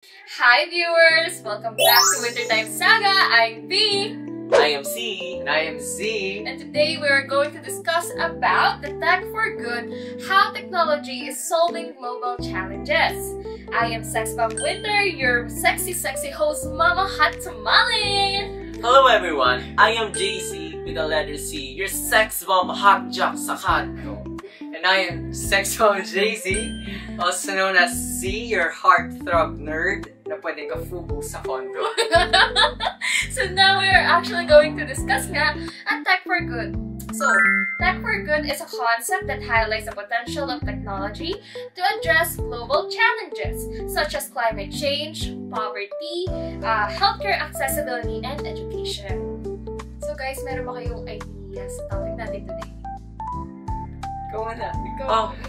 Hi viewers! Welcome back to Wintertime Saga! I'm V. I am C. And I am Z. And today we are going to discuss about the Tech for Good, how technology is solving global challenges. I am Sex Bomb Winter, your sexy host, Mama Hot Tamale! Hello everyone, I am JC with the letter C, your sex bomb hot jock sa kanto. And I am Sex Bomb JZ, also known as Z, your heartthrob nerd na pwedeng ka-fubu sa kondo. So now we are actually going to discuss nga ang Tech for Good. So, Tech for Good is a concept that highlights the potential of technology to address global challenges such as climate change, poverty, healthcare accessibility, and education. So guys, meron ba kayong ideas sa topic natin today? Ikaw na.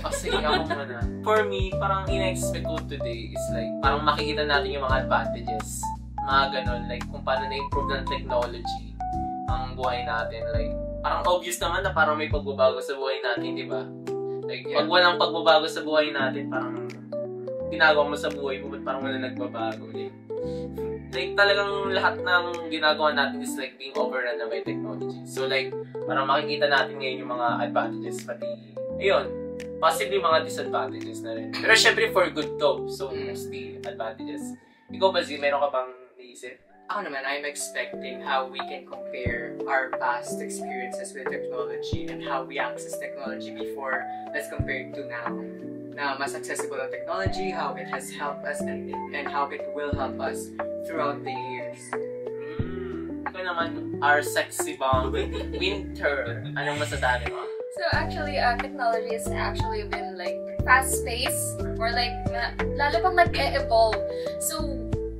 Sige ako muna. For me, parang ina-expect ko today is like, parang makikita natin yung mga advantages. Mga ganun, like kung paano na-improve ng technology ang buhay natin. Like, parang obvious naman na parang may pagbabago sa buhay natin, di ba? Like, pag walang pagbabago sa buhay natin, parang ginagawa mo sa buhay mo, parang wala nagbabago. Like, talagang lahat ng ginagawa natin is like being overrun na by technology. So like, parang makikita natin ngayon yung mga advantages, pati, ayun, possibly mga disadvantages na rin. Pero syempre for good to, so mostly advantages. Ikaw ba, Z, meron ka bang naisip? Ako naman, I'm expecting how we can compare our past experiences with technology and how we access technology before as compared to now. Na mas accessible ang technology, how it has helped us, and how it will help us throughout the years. Ikaw naman, our sexy bomb, Winter. Anong masasabi mo? So actually, technology has actually been like fast-paced or like lalo pang nag-e-evolve. So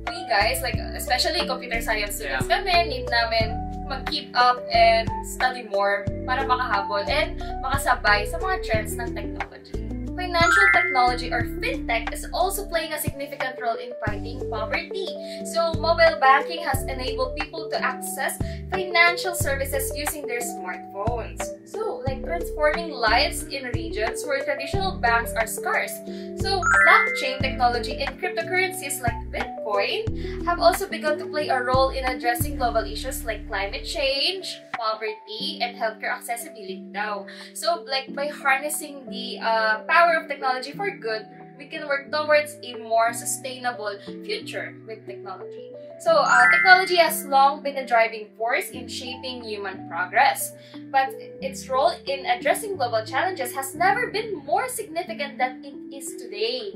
we guys, like especially computer science students kami, need namin mag-keep up and study more para makahabol and makasabay sa mga trends ng technology. Financial technology or fintech is also playing a significant role in fighting poverty. So, mobile banking has enabled people to access financial services using their smartphones. So, like transforming lives in regions where traditional banks are scarce. So, blockchain technology and cryptocurrencies like Bitcoin have also begun to play a role in addressing global issues like climate change, poverty, and healthcare accessibility now. So, like by harnessing the power of technology for good, we can work towards a more sustainable future with technology. So, technology has long been a driving force in shaping human progress, but its role in addressing global challenges has never been more significant than it is today.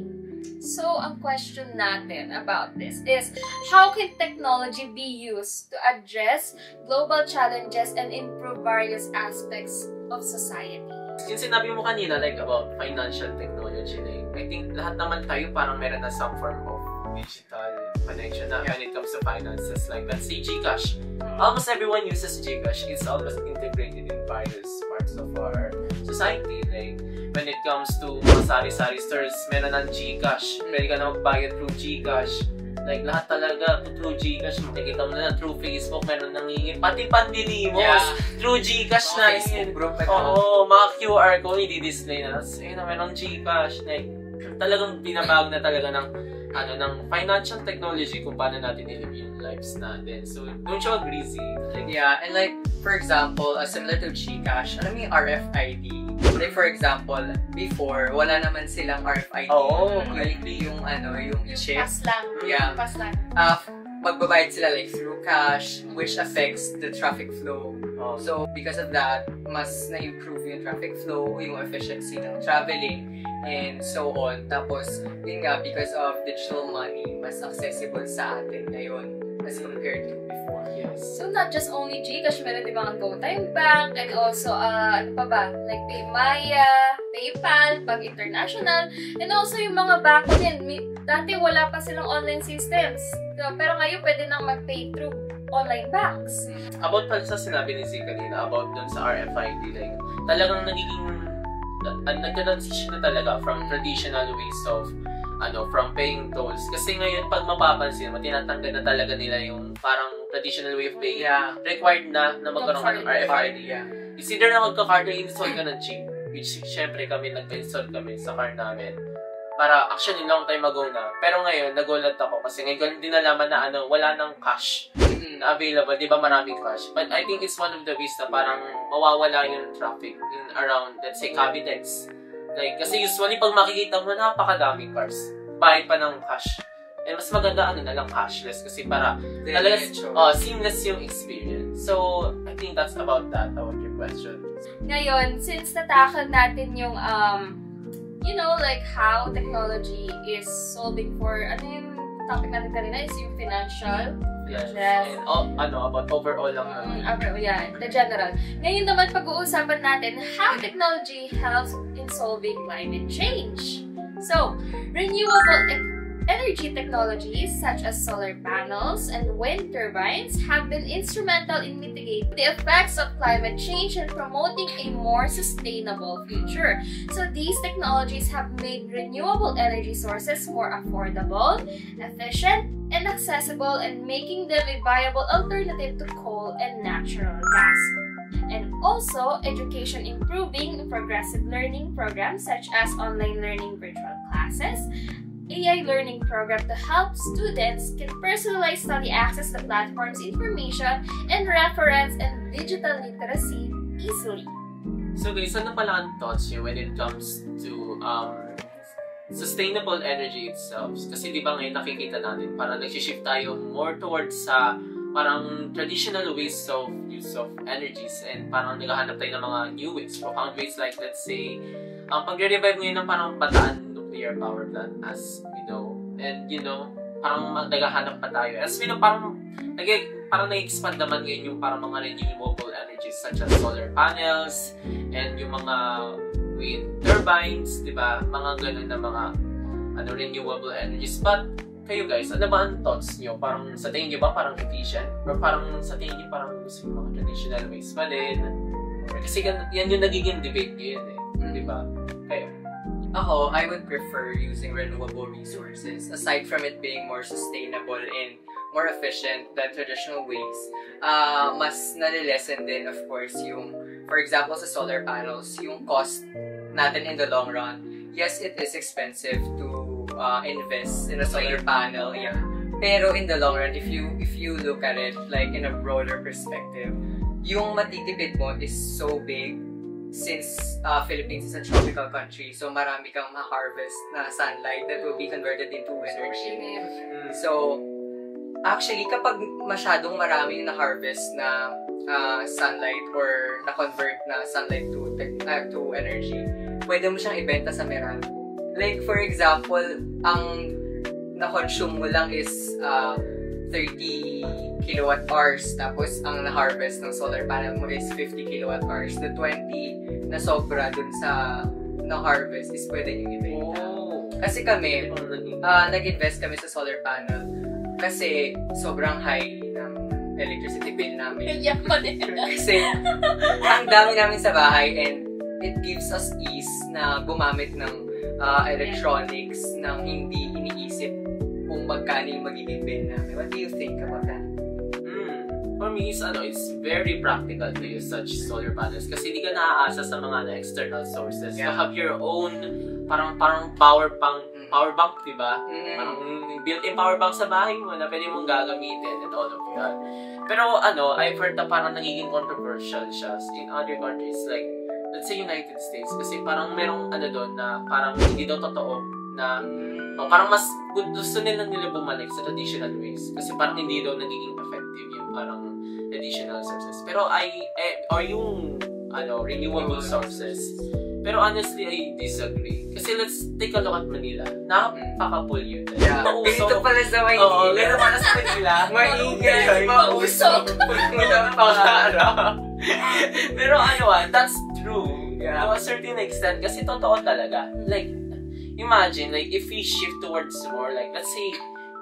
So, ang question natin about this is, how can technology be used to address global challenges and improve various aspects of society? Yung sinabi mo kanina, like about financial technology, like, I think lahat naman tayo parang meron na some form of digital connection na when it comes to finances. Like, let's say Gcash. Almost everyone uses Gcash. It's almost integrated in various parts of our society. Like, when it comes to mga sari-sari stores, meron ng Gcash. Pwede ka na magbayad through Gcash. Like, lahat talaga through Gcash. Makikita mo na through Facebook, meron nangingin. Pati pandili mo, through Gcash na yun. Oo, mga QR code, i-display na. Ayun na, meron Gcash. Like, talagang binabag na talaga ng financial technology kung paano natin i-live yung lives natin. So, don't you agree, Z? Like, yeah, and like, for example, similar to Gcash, alam mo yung RFID? Like, for example, before, wala naman silang RFID. Oo, Likely yung chip. Pass lang. Yeah. Pass lang. Magbabayad sila like through cash, which affects the traffic flow. So, because of that, mas na-improve yung traffic flow, yung efficiency ng traveling, and so on. Tapos, yun nga, because of digital money, mas accessible sa atin ngayon as compared to before. Yes. So, not just only Gcash, meron din mga GoTime Bank, and also, ano pa ba? Like PayMaya, PayPal, Pag International, and also yung mga banko din. Dati wala pa silang online systems. Pero ngayon, pwede nang mag-pay through online banks. About pa sa sinabi ni Z kanina, about dun sa RFID, like, talagang nag-transition na talaga from traditional ways of from paying tolls. Kasi ngayon, pag mapapansin mo, tinatanggal na talaga nila yung parang traditional way of paying. Required na magkaroon ka ng RFID. It's either na magka-card or install ka ng chip. Which, syempre, kami nag-install kami sa car namin. Para actually long time ago na. Pero ngayon, nagulat ako kasi ngayon ko din nalaman na wala nang cash na available. Di ba maraming cash? But I think it's one of the ways na parang mawawala yung traffic in around, let's say, Cavitex. Like, kasi usually pag makikita mo, napakadaming cars. Bayad pa ng cash. And mas maganda na lang cashless kasi para talaga seamless yung experience. So, I think that's about your question. Ngayon, since natakal natin yung like how technology is solving for, yung topic natin kanina is yung financial. Yes. And about overall lang naman. The general. Ngayon naman, pag-uusapan natin how technology helps in solving climate change. So, renewable energy technologies such as solar panels and wind turbines have been instrumental in mitigating the effects of climate change and promoting a more sustainable future. So these technologies have made renewable energy sources more affordable, efficient, and accessible, and making them a viable alternative to coal and natural gas. And also, education improving progressive learning programs such as online learning virtual classes, AI learning program to help students get personalized study access to platforms, information, and reference and digital literacy easily. So guys, ano pala ang thoughts nyo when it comes to sustainable energy itself? Kasi di ba ngayon nakikita natin parang nag-shift tayo more towards sa parang traditional ways of use of energies and parang naghahanap tayo ng mga new ways, profound ways like let's say pagre-revive ngayon ng parang Bataan nuclear power plant as we know. And parang naghahanap pa tayo. As we know, parang nag-expand naman ngayon yung parang mga renewable energies such as solar panels and yung mga wind turbines, di ba? Mga ganun na mga renewable energies. But kayo guys, ano ba ang thoughts nyo? Parang sa tingin nyo ba parang efficient? Or parang sa tingin nyo parang gusto yung mga traditional ways pa din? Kasi yan yung nagiging debate ngayon di ba? Kayo? Ako, I would prefer using renewable resources. Aside from it being more sustainable and more efficient than traditional ways, mas nalilesen din, of course, yung, for example, sa solar panels, yung cost natin in the long run. Yes, it is expensive to invest in a solar panel, yeah. Pero in the long run, if you look at it like in a broader perspective, yung matitipid mo is so big. Since Philippines is a tropical country, so marami kang ma-harvest na sunlight that will be converted into energy. So, actually, kapag masyadong marami yung na-harvest na sunlight or na-convert na sunlight to energy, pwede mo siyang ibenta sa Meralco. Like, for example, ang na-consume mo lang is 30 kilowatt hours, tapos ang na-harvest ng solar panel mo is 50 kilowatt hours. The 20 na sobra dun sa na-harvest is pwede yung ibenta. Kasi kami, nag-invest kami sa solar panel kasi sobrang high ng electricity bill namin. Kasi ang dami namin sa bahay and it gives us ease na gumamit ng electronics nang hindi iniisip kung magkano yung magiging bill namin. What do you think about that? For me, it's very practical to use such solar panels kasi hindi ka naaasa sa mga external sources. You have your own parang power bank, diba? Parang built-in power bank sa bahay mo na pwede mong gagamitin and all of that. Pero I've heard na parang nagiging controversial siya in other countries like, let's say United States kasi parang merong doon na parang hindi daw totoo na parang mas gusto nila bumalik sa traditional ways kasi parang hindi daw nagiging effective yung parang traditional sources. Pero or yung renewable sources. Pero honestly, I disagree. Kasi let's take a look at Manila. Napaka-polluted. Yeah. Dito pala sa Manila. Oo, dito pala sa Manila. Maingay, mausok. Pero that's true. Yeah. To a certain extent. Kasi totoo talaga. Like, imagine, like, if we shift towards more, like, let's say,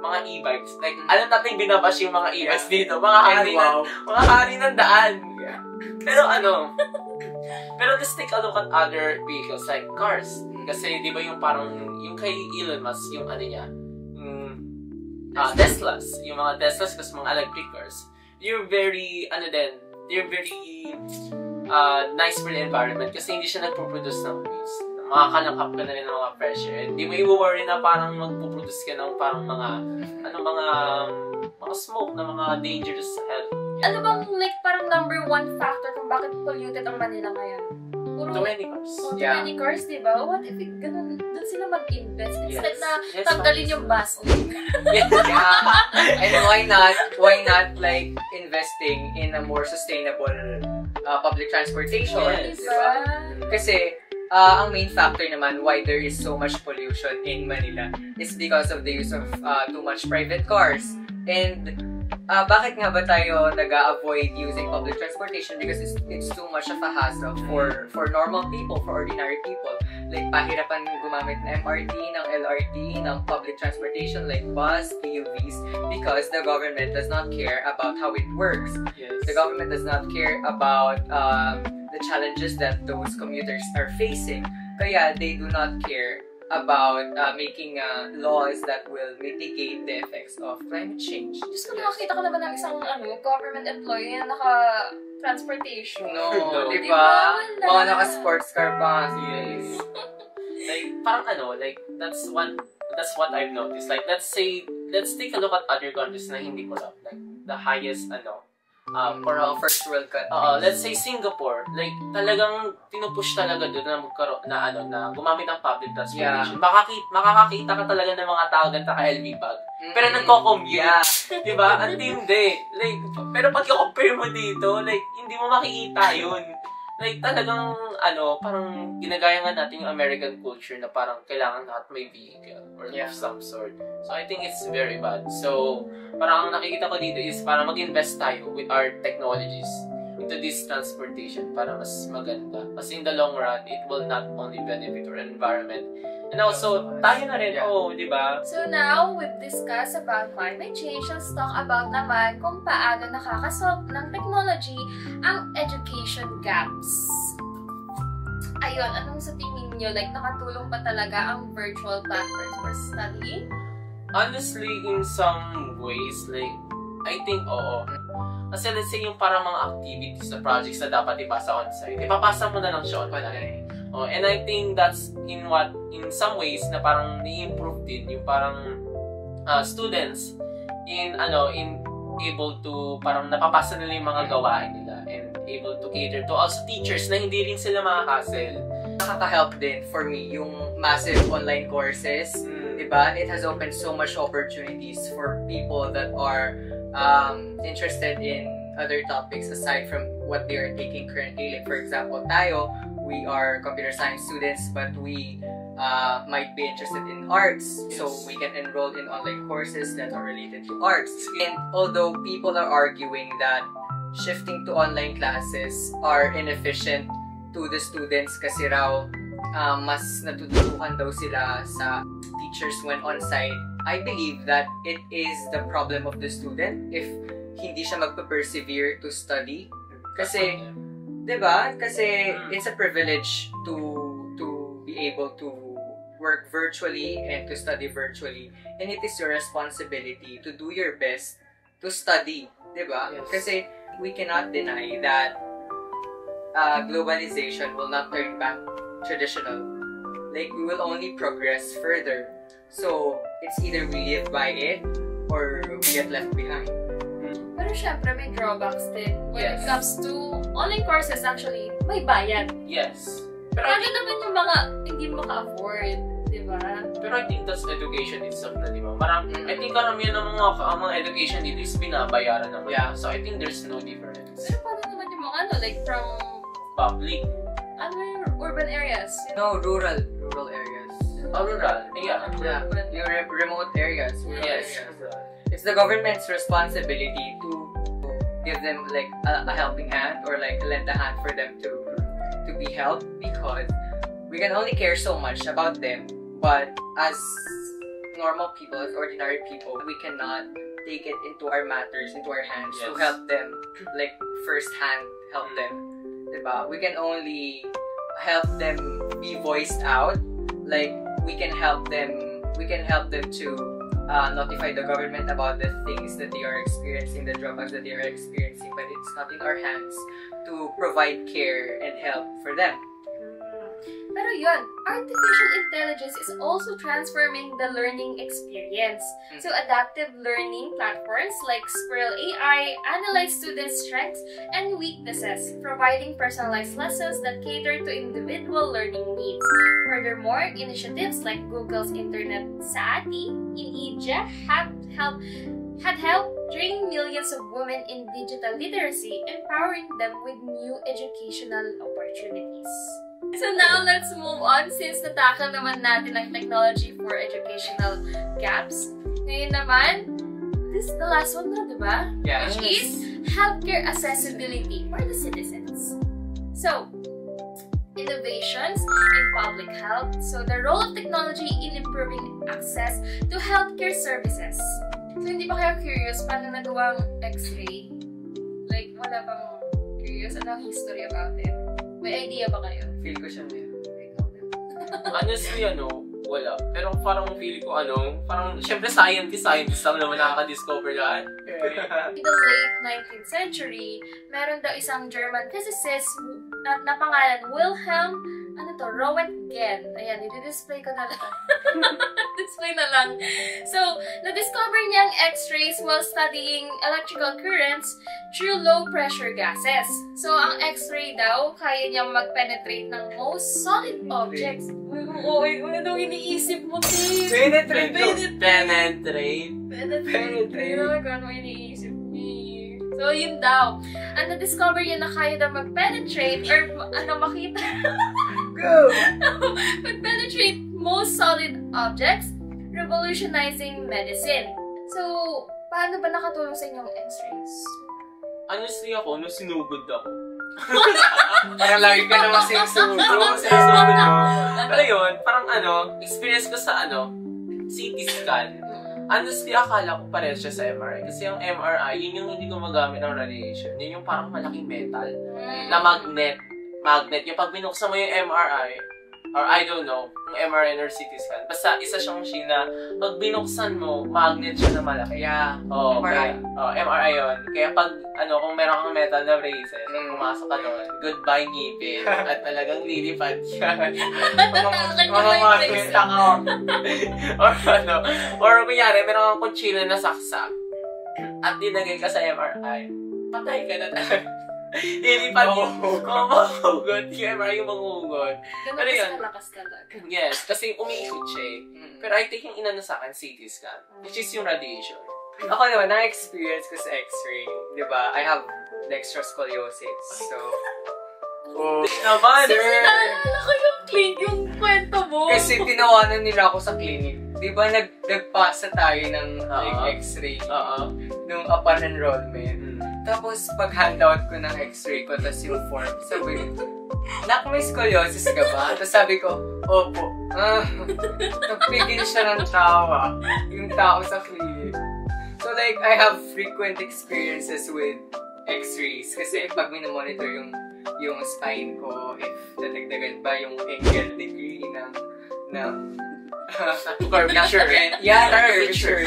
mga e-bikes. Like, alam natin binabash yung mga e-bikes dito. Mga hari ng daan. Yeah. Pero let's take a look at other vehicles like cars. Kasi, di ba yung parang, yung kay Elon Musk, yung Teslas. Yung mga Teslas kasi mga electric cars. They're very, nice for the environment kasi hindi siya nagpo-produce ng waste. makakalanghap ka na rin ng mga fresh air. Hindi mo i-worry na parang magpuproduce ka ng parang mga smoke na mga dangerous sa health. Ano bang like parang number one factor kung bakit polluted ang Manila ngayon? Too many cars. Too many cars, diba? What if ganun, doon sila mag-invest instead na tanggalin yung bus? Yeah. And why not like investing in a more sustainable public transportation? Yes. Diba? Kasi ang main factor naman why there is so much pollution in Manila is because of the use of too much private cars. And bakit nga ba tayo nag-a-avoid using public transportation? Because it's too much of a hassle for normal people, for ordinary people. Like, pahirapan gumamit ng MRT, ng LRT, ng public transportation like bus, PUVs, because the government does not care about how it works. Yes. The government does not care about the challenges that those commuters are facing. Kaya they do not care about making laws that will mitigate the effects of climate change. Diyos ko, nakakita ko naman ng isang government employee na naka-transportation. No, di ba? Mga naka-sports car pa. Yes. Like, parang that's what I've noticed. Like, let's take a look at other countries na hindi corrupt. Like, the highest, for our first world country. Let's say Singapore, like talagang pinupush talaga doon na magkaroon na gumamit ng public transportation. Yeah. Makakakita ka talaga ng mga tao ganito ka-LV bag. Pero nagko-commute. Yeah. Diba? Ang tindi. Like, pero pag i-compare mo dito, like, hindi mo makikita yun. Like, talagang, parang ginagaya nga natin yung American culture na parang kailangan lahat may vehicle or of some sort. So, I think it's very bad. So, parang ang nakikita ko dito is parang mag-invest tayo with our technologies into this transportation para mas maganda. Kasi in the long run, it will not only benefit our environment. And also, tayo na rin, di ba? So now, we've discussed about climate change. Let's talk about naman kung paano nakakasolve ng technology ang education gaps. Ayun, anong sa tingin nyo? Like, nakatulong pa talaga ang virtual platforms for studying? Honestly, in some ways, like, I think oo. Kasi let's say yung parang mga activities na projects na dapat ipasa on-site, ipapasa mo na lang siya online. And I think that's in some ways na parang ni-improve din yung parang students in able to parang napapasa nila yung mga gawain nila and able to cater to also teachers na hindi rin sila makaka-hassle. Nakaka-help din for me yung massive online courses, diba? It has opened so much opportunities for people that are interested in other topics aside from what they are taking currently. Like for example, tayo, we are computer science students, but we might be interested in arts, so we can enroll in online courses that are related to arts. And although people are arguing that shifting to online classes are inefficient to the students kasi raw mas natututukan daw sila sa teachers when on-site, I believe that it is the problem of the student if hindi siya magpa-persevere to study. Kasi, diba? Kasi it's a privilege to be able to work virtually and to study virtually. And it is your responsibility to do your best to study. Diba? Yes. Kasi we cannot deny that globalization will not turn back traditional. Like, we will only progress further. So, it's either we live by it or we get left behind. Pero syempre, may drawbacks din. When it comes to online courses, actually, may bayad. Yes. Pero Paano naman yung mga hindi maka-afford, di ba? Pero I think that's education itself na, di ba? I think karamihan ng mga education dito is binabayaran naman. Yeah. So I think there's no difference. Pero paano naman yung mga like from Public. yung urban areas? No, rural areas. Rural. Yeah. Yung remote areas. Yes. It's the government's responsibility to give them like a helping hand or like lend a hand for them to be helped, because we can only care so much about them, but as normal people, as ordinary people, we cannot take it into our matters, into our hands to help them, like first hand help them. Diba? We can only help them be voiced out. Like we can help them to notify the government about the things that they are experiencing, the drawbacks that they are experiencing, but it's not in our hands to provide care and help for them. Pero yun, artificial intelligence is also transforming the learning experience. So adaptive learning platforms like Squirrel AI analyze students' strengths and weaknesses, providing personalized lessons that cater to individual learning needs. Furthermore, initiatives like Google's Internet Saati in India had helped train millions of women in digital literacy, empowering them with new educational opportunities. So now, let's move on since natakal naman natin ang technology for educational gaps. Ngayon naman, this is the last one na, diba? Yeah. Which is healthcare accessibility for the citizens. So, innovations in public health. So, the role of technology in improving access to healthcare services. So, hindi ba kayo curious paano nagawang X-ray? Like, wala bang curious? Ano ang history about it? May idea ba kayo? Feel ko siya meron. Honestly, wala. Pero parang feel ko, parang, syempre scientist lang naman nakaka-discover yan. In the late 19th century, meron daw isang German physicist na pangalan Wilhelm Röntgen. Ayan, i-display ko na lang. Display na lang. So, na-discover niyang X-rays while studying electrical currents through low-pressure gases. So, ang X-ray daw, kaya niyang mag-penetrate ng most solid objects. Uy, ano daw iniisip mo, Tim? Penetrate! Penetrate. Ano iniisip niya? So, yun daw. Ang na-discover niya na kaya daw mag-penetrate or makita. Go! Mag-penetrate most solid objects, revolutionizing medicine. So, paano ba nakatulong sa inyong X-rays? Honestly ako, nung sinugod ako. Parang lagi ka naman sinusunod. Pero yun, parang experience ko sa CT scan. Honestly, akala ko pares siya sa MRI. Kasi yung MRI, yun yung hindi gumagamit ng radiation. Yun yung parang malaking metal na magnet. Yung pag binuksan mo yung MRI, or I don't know, kung MRI or CT scan, basta isa siyang machine na pag binuksan mo, magnet siya na malaki. Yeah. MRI. MRI yun. Kaya pag, kung meron kang metal na braces, pumasok ka doon, goodbye ngipin, at talagang lilipad yan. Mamamagnet ako. Or kunyari, meron kang kutsila na saksak, at dinagay ka sa MRI, patay ka na talaga. Lilipad yun. Mahuhugot. Yung MRI yung mahuhugot. Pero yun. Kalakas talaga. Yes, kasi umiikot siya eh. Pero I think yung inano sa akin, CT scan, which is yung radiation. Ako naman, na-experience ko sa X-ray. Diba? I have dextroscoliosis. So, naman! Sir! Naalala ko yung kwento mo. Kasi tinawanan nila ako sa clinic. Diba nagpasa tayo ng X-ray nung upon enrollment. Tapos, pag-handout ko ng X-ray ko, tapos yung form, sabi ko, Nak, may scoliosis ka ba? Tapos sabi ko, opo. Nagpigil siya ng tawa. Yung tao sa clinic. So like, I have frequent experiences with X-rays. Kasi pag minomonitor yung spine ko, if dadagdagan ba yung angle degree ng curvature. Yeah, curvature.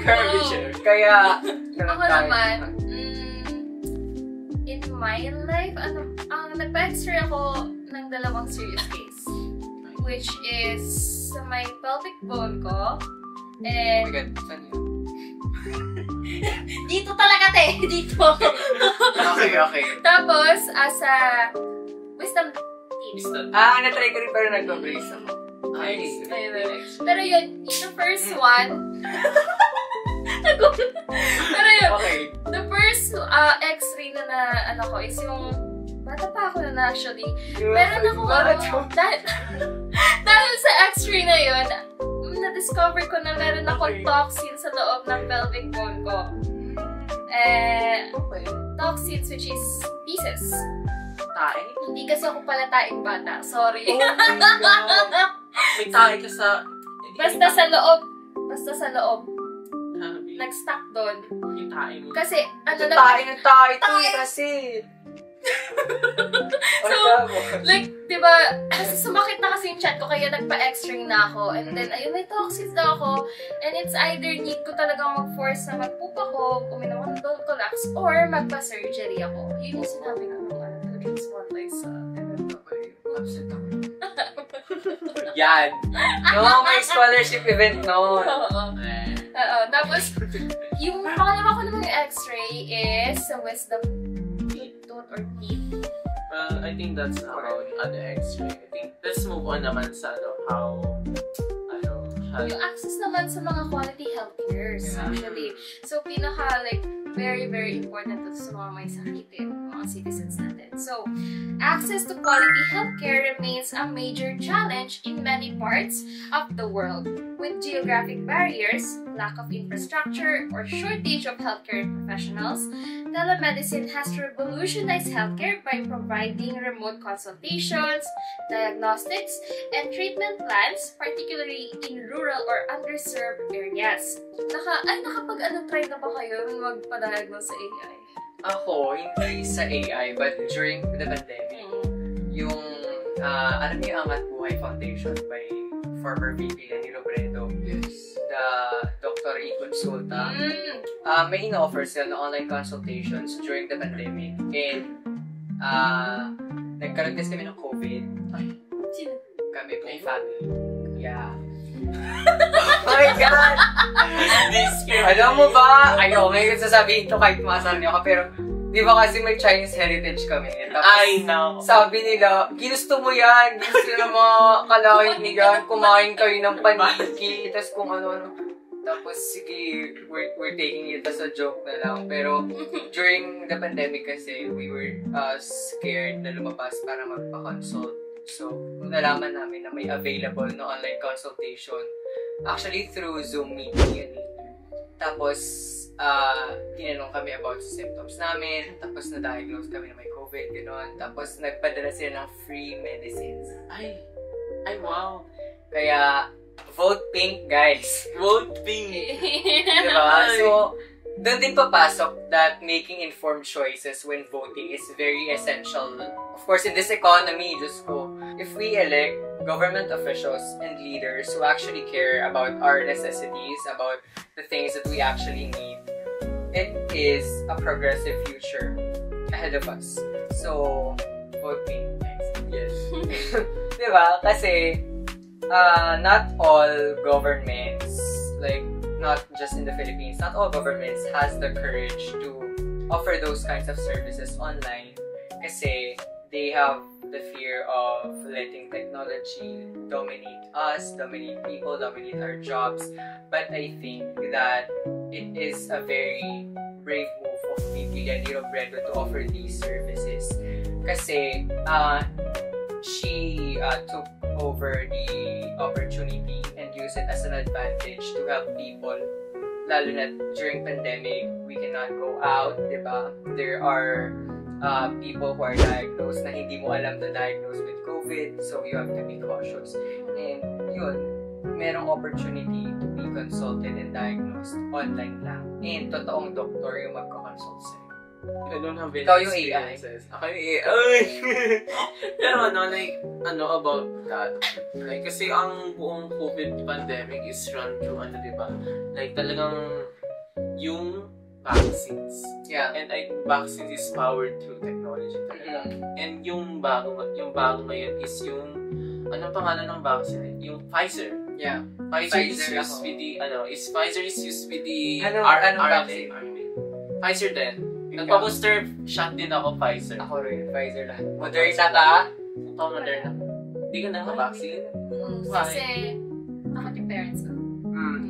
Curvature. Kaya, ako naman, in my life, nagpa-X-ray ako ng dalawang serious case. Which is sa may pelvic bone ko. And oh my God, saan yun? dito talaga, te! Dito! Okay. Tapos, sa wisdom teeth. Na-try ko rin pero nagpa-brace ako. Nice. Pero yun, yung first one, pero yun, Okay. the first X-ray na ko is yung, bata pa ako na actually. Meron ako, dahil sa X-ray na yun, na-discover ko na meron akong toxin sa loob ng pelvic bone ko. Toxins, which is pieces. Tae? Hindi kasi ako pala taing bata. Sorry. Oh my God. May tae ka sa... Basta sa loob. Nag-stuck doon. Yung tae mo. Kasi, Tayo kasi. So, like, diba, kasi sumakit na kasi yung chat ko, kaya nagpa-X-ray na ako. And then, ayun, may toxins daw ako. And it's either need ko talagang mag-force na mag-poop ako, uminom ako ng Dol-Colax, or magpa-surgery ako. Yun yung sinabi ko nung small place sa Upset ako. Yan. No, may scholarship event noon. Oo. Tapos, yung pangalawa ko naman yung x-ray is with the tooth or teeth. I think that's about the x-ray. I think let's move on naman sa how yung access naman sa mga quality healthcare actually. So, very, very important sa mga may sakitin, mga citizens natin. So, access to quality healthcare remains a major challenge in many parts of the world. With geographic barriers, lack of infrastructure, or shortage of healthcare professionals, telemedicine has revolutionized healthcare by providing remote consultations, diagnostics, and treatment plans, particularly in rural or underserved areas. Nakapag-try na ba kayo magpa-diagnose sa AI? Ako, hindi sa AI, but during the pandemic, yung, alam niyo ang Angat Buhay Foundation by former VP Lenny Robredo, the Dr. E-Consulta, may in-offer sila na online consultations during the pandemic. And, nagkaroon kasi kami ng COVID. Sino? Kami pong family. Yeah. Oh my God! Alam mo ba? Ayaw, ngayon sasabihin to kahit masal niyo ka, pero di ba kasi may Chinese heritage kami? I know. Sabi nila, ginusto mo yan, ginusto ng mga kalahin niyan, kumain kayo ng paniki, tas kung ano-ano. Tapos, sige, we're taking it as a joke na lang. Pero, during the pandemic kasi, we were scared na lumabas para magpa-consult. So, nalaman namin na may available na online consultation. Actually, through Zoom meeting yun. Tapos, tinanong kami about sa symptoms namin. Tapos, na-diagnose kami na may COVID, gano'n. Tapos, nagpadala sila ng free medicines. Ay, wow. Kaya, vote pink, guys. Vote pink. Diba? So, doon din papasok that making informed choices when voting is very essential. Of course, in this economy, just go, if we elect government officials and leaders who actually care about our necessities, about the things that we actually need, it is a progressive future ahead of us. So, vote pink, guys. Yes. Diba? Kasi, not all governments, like, not just in the Philippines, not all governments has the courage to offer those kinds of services online kasi they have the fear of letting technology dominate us, dominate people, dominate our jobs. But I think that it is a very brave move of VP Lenny Robredo to offer these services kasi she took over the opportunity and use it as an advantage to help people. Lalo na during pandemic, we cannot go out, diba? There are people who are diagnosed na hindi mo alam na diagnosed with COVID, so you have to be cautious. And yun, merong opportunity to be consulted and diagnosed online lang. And totoong doktor yung magko-consult sa'yo. I don't have any Ikaw yung AI. experiences. Ako yung AI. Pero about that? Like, kasi ang buong COVID pandemic is run through, diba? Like, talagang yung vaccines. Yeah. And vaccines is powered through technology talaga. And yung bago ngayon is yung, anong pangalan ng vaccine? Yung Pfizer. Yeah. Pfizer is used with the, Pfizer is used with the Anong vaccine? Pfizer din. Nagpa-booster shot din ako, Pfizer. Ako rin, Pfizer lang. Moderna ka? Ako, Moderna. Hindi ka naka-vaccine? Kasi, ako yung parents ko.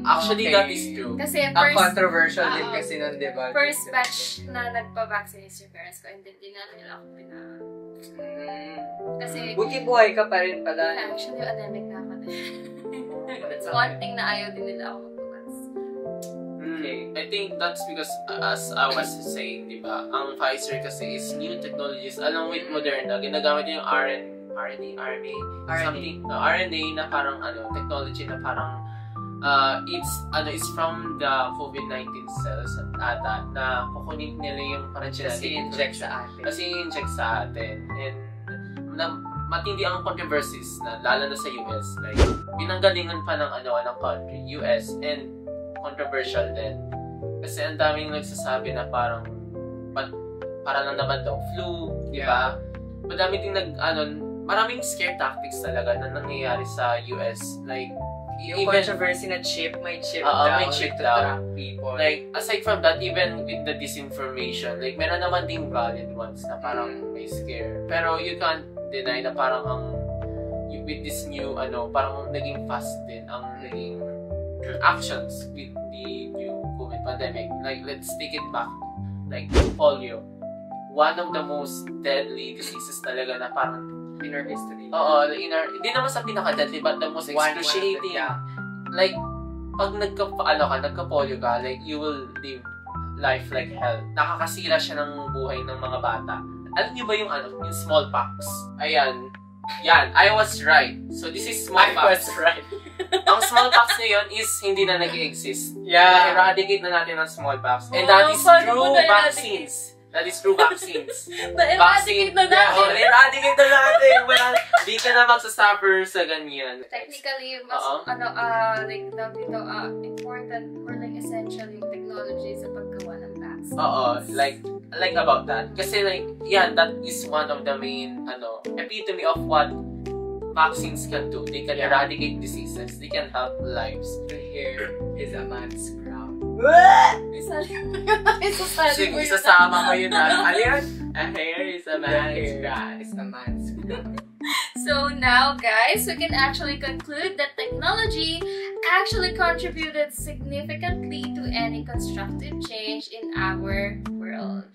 Actually, that is true. Kasi Ang controversial din kasi nun, diba? First batch na nagpa-vaccine is yung parents ko, and then di nga nila ako Kasi, buti buhay ka pa rin pala. Actually, anemic na ako. That's one thing na ayaw din nila ako magpa-vaccine. Okay. I think that's because, as I was saying, di ba, ang Pfizer kasi is new technologies. Along with Moderna, ginagamit yung RNA na parang technology na parang it's from the COVID-19 cells ata na kukunin nila yung parang inject sa atin. And matindi ang controversies na lalo na sa US, like pinanggalingan pa ng country, US, and controversial din. Kasi ang daming nagsasabi na para lang naman daw flu, di ba? Madami ding maraming scare tactics talaga na nangyayari sa US. Like, Yung even controversy na may chip may chip to daw. track people. Like, aside from that, even with the disinformation, like, meron naman ding valid ones na parang may scare. Pero you can't deny na parang with this new, parang naging fast din ang naging actions with the new COVID pandemic. Like, let's take it back. Like, polio. One of the most deadly diseases talaga na parang in our history. Oo, hindi naman sa pinaka-deadly, but the most excruciating. Like, pag nagka-polio ka, like, you will live life like hell. Nakakasira siya ng buhay ng mga bata. Alam niyo ba yung smallpox? Ayan. Yan, I was right. So, this is smallpox. I was right. Ang smallpox na yun is hindi na nag-exist. Yeah. Na-eradicate na natin ang smallpox. And that is through vaccines. That is through vaccines. Na-eradicate na natin. Yeah, na-eradicate na natin. Well, di ka na magsasuffer sa ganyan. Technically, mas, important or like essential yung technology sa paggawa ng vaccines. Like about that. Kasi like, yeah, that is one of the main, epitome of what vaccines can do. They can eradicate diseases. They can help lives. The hair is a man's crown. Sige, isasama ko yun na. Ano yun? A hair is a man's crown. It's a man's crown. So now, guys, we can actually conclude that technology actually contributed significantly to any constructive change in our world.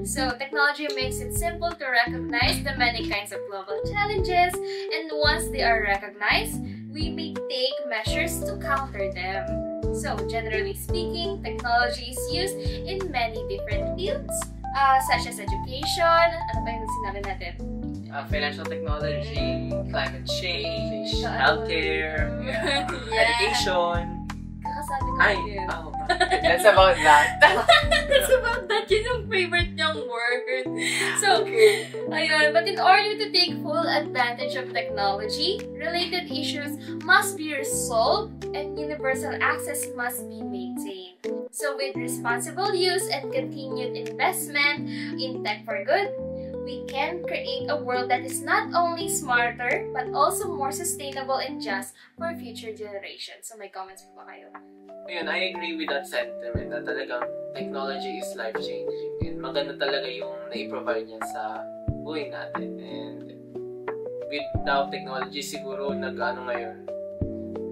So technology makes it simple to recognize the many kinds of global challenges, and once they are recognized, we may take measures to counter them. So generally speaking, technology is used in many different fields, such as education, ano pa yung sinabi natin? Financial technology, climate change, healthcare, education. Kakasabi ko yun. That's about that. That's about that. Yun yung favorite niyang word. So, ayun. But in order to take full advantage of technology, related issues must be resolved and universal access must be maintained. So, with responsible use and continued investment in tech for good, we can create a world that is not only smarter, but also more sustainable and just for future generations. So, may comments po ba kayo? Ayun, I agree with that sentiment na talagang technology is life-changing. And maganda talaga yung na-provide niya sa buhay natin. And without technology, siguro ngayon,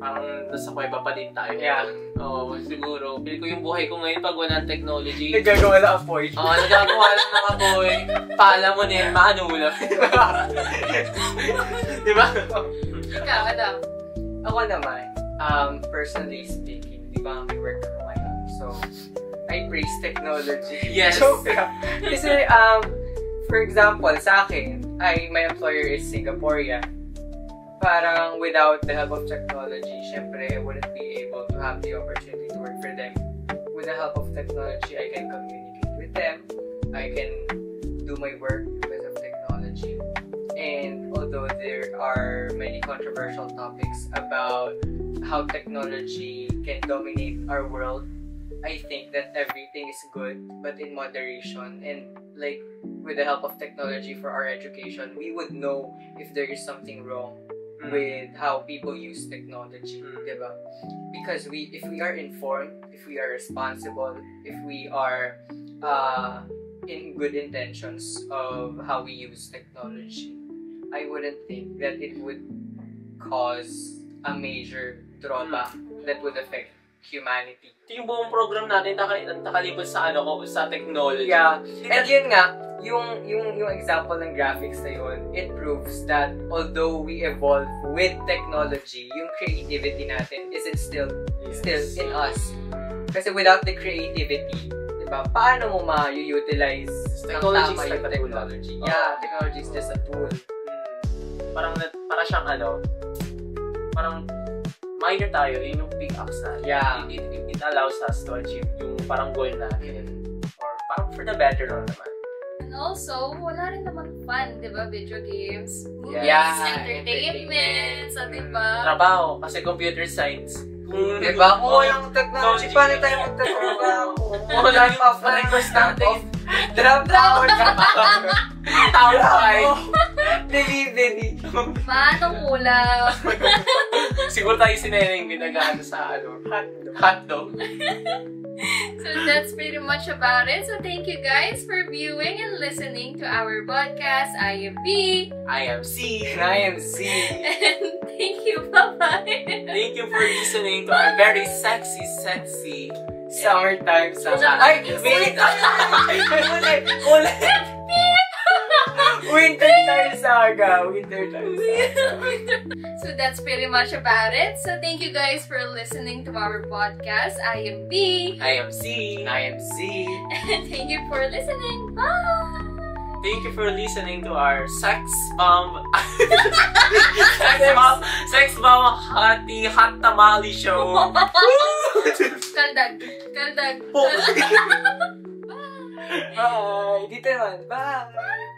parang nasa kuweba pa din tayo. Yeah. Oo, siguro. Feel ko yung buhay ko ngayon pag walang technology. Nagagawa lang apoy. Oo, nagagawa lang ng apoy. Pala mo na maanulap. Diba? Ikaw, ano? Ako naman, personally speaking, di ba may work ako ngayon? So, I praise technology. Yes. Kasi, for example, sa akin, my employer is Singaporean. Parang without the help of technology, syempre, I wouldn't be able to have the opportunity to work for them. With the help of technology, I can communicate with them. I can do my work because of technology. And although there are many controversial topics about how technology can dominate our world, I think that everything is good, but in moderation. And like, with the help of technology for our education, we would know if there is something wrong with how people use technology, diba? Because if we are informed, if we are responsible, if we are in good intentions of how we use technology, I wouldn't think that it would cause a major drawback that would affect humanity. Yung buong program natin nakalibot sa sa technology. Yeah. And yun nga, yung example ng graphics na yun, it proves that although we evolve with technology, yung creativity natin isn't still in us. Kasi without the creativity, diba, paano mo ma-utilize technology ng tama yung technology? Yeah, technology is just a tool. Para siyang parang minor tayo, yun yung pickaxe na. Yeah. It allows us to achieve yung parang goal natin. Or parang for the better naman. And also, wala rin naman fun, di ba? Video games, movies, Yeah, entertainment, so di ba? Trabaho, kasi computer science. Diba? Kung walang technology, paano tayo magtatrabaho? Wala yung request natin. Drop. Tawag. Delivery. Manong ulam. Siguro tayo si Neneng ginagaano sa hotdog. So that's pretty much about it. So thank you guys for viewing and listening to our podcast. I am B. I am C. And I am Z. And thank you. Bye-bye. Thank you for listening to our very sexy Summertime song. Ay, wait! Ulit! Winter time saga. Winter time saga. So that's pretty much about it. So thank you guys for listening to our podcast. I am B. I am C. I am Z. And thank you for listening. Bye! Thank you for listening to our sex bomb hati hot tamale show. Kaldag. Bye! Dito naman. Bye!